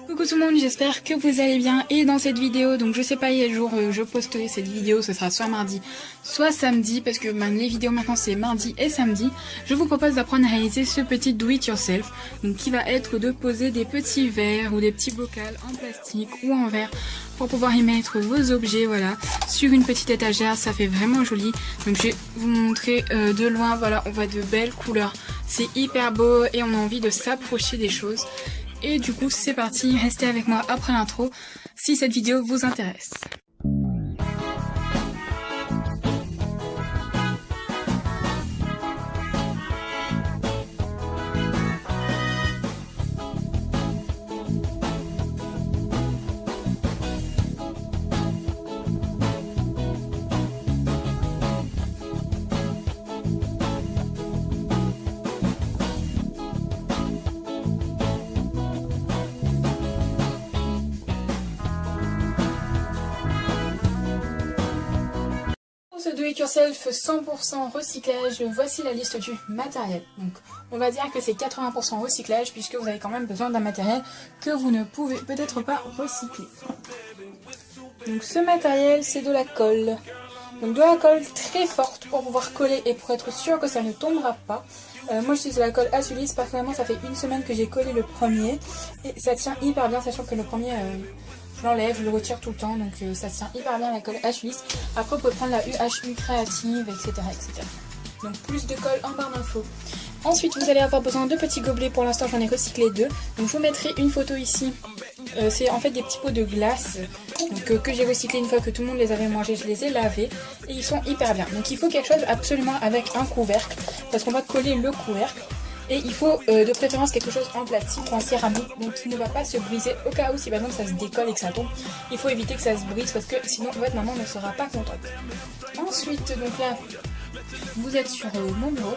Coucou tout le monde, j'espère que vous allez bien. Et dans cette vidéo, donc je sais pas quel jour je posterai cette vidéo, ce sera soit mardi, soit samedi, parce que les vidéos maintenant c'est mardi et samedi. Je vous propose d'apprendre à réaliser ce petit do it yourself, donc qui va être de poser des petits verres ou des petits bocals en plastique ou en verre pour pouvoir y mettre vos objets, voilà, sur une petite étagère. Ça fait vraiment joli. Donc je vais vous montrer de loin, voilà, on voit de belles couleurs, c'est hyper beau et on a envie de s'approcher des choses. Et du coup c'est parti, restez avec moi après l'intro si cette vidéo vous intéresse. Ce do it yourself 100% recyclage, voici la liste du matériel. Donc on va dire que c'est 80% recyclage puisque vous avez quand même besoin d'un matériel que vous ne pouvez peut-être pas recycler. Donc ce matériel c'est de la colle. Donc de la colle très forte pour pouvoir coller et pour être sûr que ça ne tombera pas. Moi j'utilise de la colle Azulis, personnellement ça fait une semaine que j'ai collé le premier et ça tient hyper bien, sachant que le premier je l'enlève, je le retire tout le temps, donc ça tient hyper bien la colle Azulis. Après vous pouvez prendre la UHU créative, etc., etc. Donc plus de colle en barre d'infos. Ensuite vous allez avoir besoin de petits gobelets, pour l'instant j'en ai recyclé 2. Donc je vous mettrai une photo ici. C'est en fait des petits pots de glace donc, que j'ai recyclé une fois que tout le monde les avait mangés, je les ai lavés et ils sont hyper bien. Donc il faut quelque chose absolument avec un couvercle parce qu'on va coller le couvercle. Et il faut de préférence quelque chose en plastique ou en céramique, donc qui ne va pas se briser au cas où si par exemple ça se décolle et que ça tombe. Il faut éviter que ça se brise parce que sinon votre maman ne sera pas contente. Ensuite, donc là, vous êtes sur mon bureau.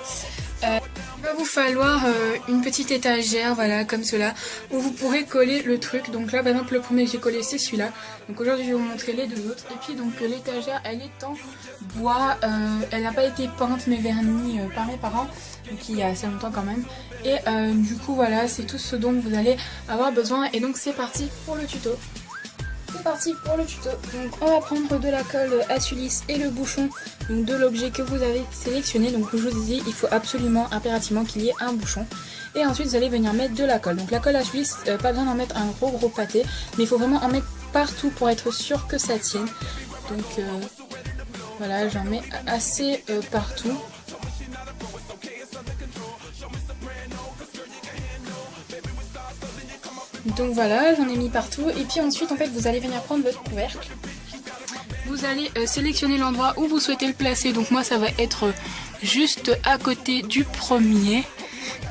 Il va vous falloir une petite étagère, voilà, comme cela, où vous pourrez coller le truc. Donc là, par exemple, le premier que j'ai collé, c'est celui-là. Donc aujourd'hui, je vais vous montrer les deux autres. Et puis, donc, l'étagère, elle est en bois. Elle n'a pas été peinte, mais vernie par mes parents. Donc, il y a assez longtemps quand même. Et du coup, voilà, c'est tout ce dont vous allez avoir besoin. Et donc, c'est parti pour le tuto. C'est parti pour le tuto. Donc on va prendre de la colle Azulis et le bouchon donc de l'objet que vous avez sélectionné. Donc je vous dis, il faut absolument, impérativement qu'il y ait un bouchon. Et ensuite vous allez venir mettre de la colle. Donc la colle Azulis, pas besoin d'en mettre un gros pâté, mais il faut vraiment en mettre partout pour être sûr que ça tienne. Donc voilà, j'en mets assez partout. Donc voilà, j'en ai mis partout. Et puis ensuite, en fait, vous allez venir prendre votre couvercle. Vous allez sélectionner l'endroit où vous souhaitez le placer. Donc moi, ça va être juste à côté du premier.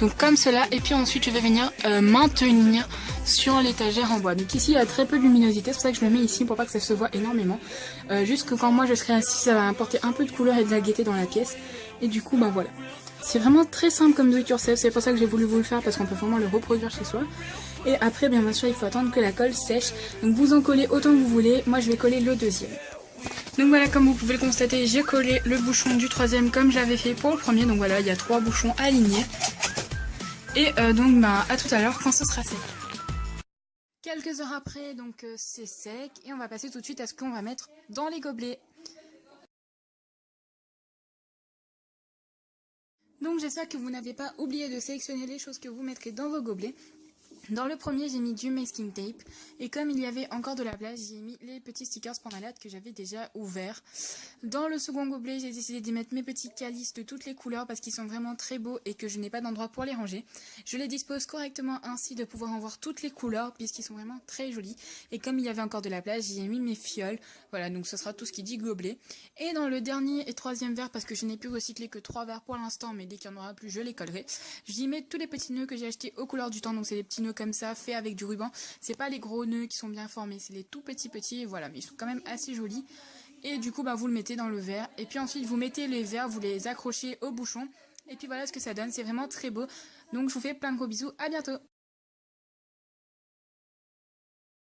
Donc comme cela. Et puis ensuite, je vais venir maintenir sur l'étagère en bois. Donc ici, il y a très peu de luminosité. C'est pour ça que je le mets ici pour pas que ça se voit énormément. Juste que quand moi, je serai assis, ça va apporter un peu de couleur et de la gaieté dans la pièce. Et du coup, ben voilà. C'est vraiment très simple comme do it yourself. C'est pour ça que j'ai voulu vous le faire parce qu'on peut vraiment le reproduire chez soi. Et après, bien sûr, il faut attendre que la colle sèche. Donc vous en collez autant que vous voulez. Moi, je vais coller le deuxième. Donc voilà, comme vous pouvez le constater, j'ai collé le bouchon du troisième comme j'avais fait pour le premier. Donc voilà, il y a 3 bouchons alignés. Et donc, à tout à l'heure quand ce sera sec. Quelques heures après, donc c'est sec. Et on va passer tout de suite à ce qu'on va mettre dans les gobelets. Donc j'espère que vous n'avez pas oublié de sélectionner les choses que vous mettrez dans vos gobelets. Dans le premier, j'ai mis du masking tape et comme il y avait encore de la place, j'ai mis les petits stickers pour malade que j'avais déjà ouverts. Dans le second gobelet, j'ai décidé d'y mettre mes petits calices de toutes les couleurs parce qu'ils sont vraiment très beaux et que je n'ai pas d'endroit pour les ranger. Je les dispose correctement ainsi de pouvoir en voir toutes les couleurs puisqu'ils sont vraiment très jolis. Et comme il y avait encore de la place, j'y ai mis mes fioles. Voilà, donc ce sera tout ce qui dit gobelet. Et dans le dernier et troisième verre, parce que je n'ai pu recycler que 3 verres pour l'instant, mais dès qu'il n'y en aura plus, je les collerai. J'y mets tous les petits nœuds que j'ai achetés aux couleurs du temps, donc c'est des petits nœuds comme ça, fait avec du ruban. C'est pas les gros nœuds qui sont bien formés, c'est les tout petits, voilà, mais ils sont quand même assez jolis. Et du coup, vous le mettez dans le verre. Et puis ensuite, vous mettez les verres, vous les accrochez au bouchon. Et puis voilà ce que ça donne, c'est vraiment très beau. Donc je vous fais plein de gros bisous, à bientôt!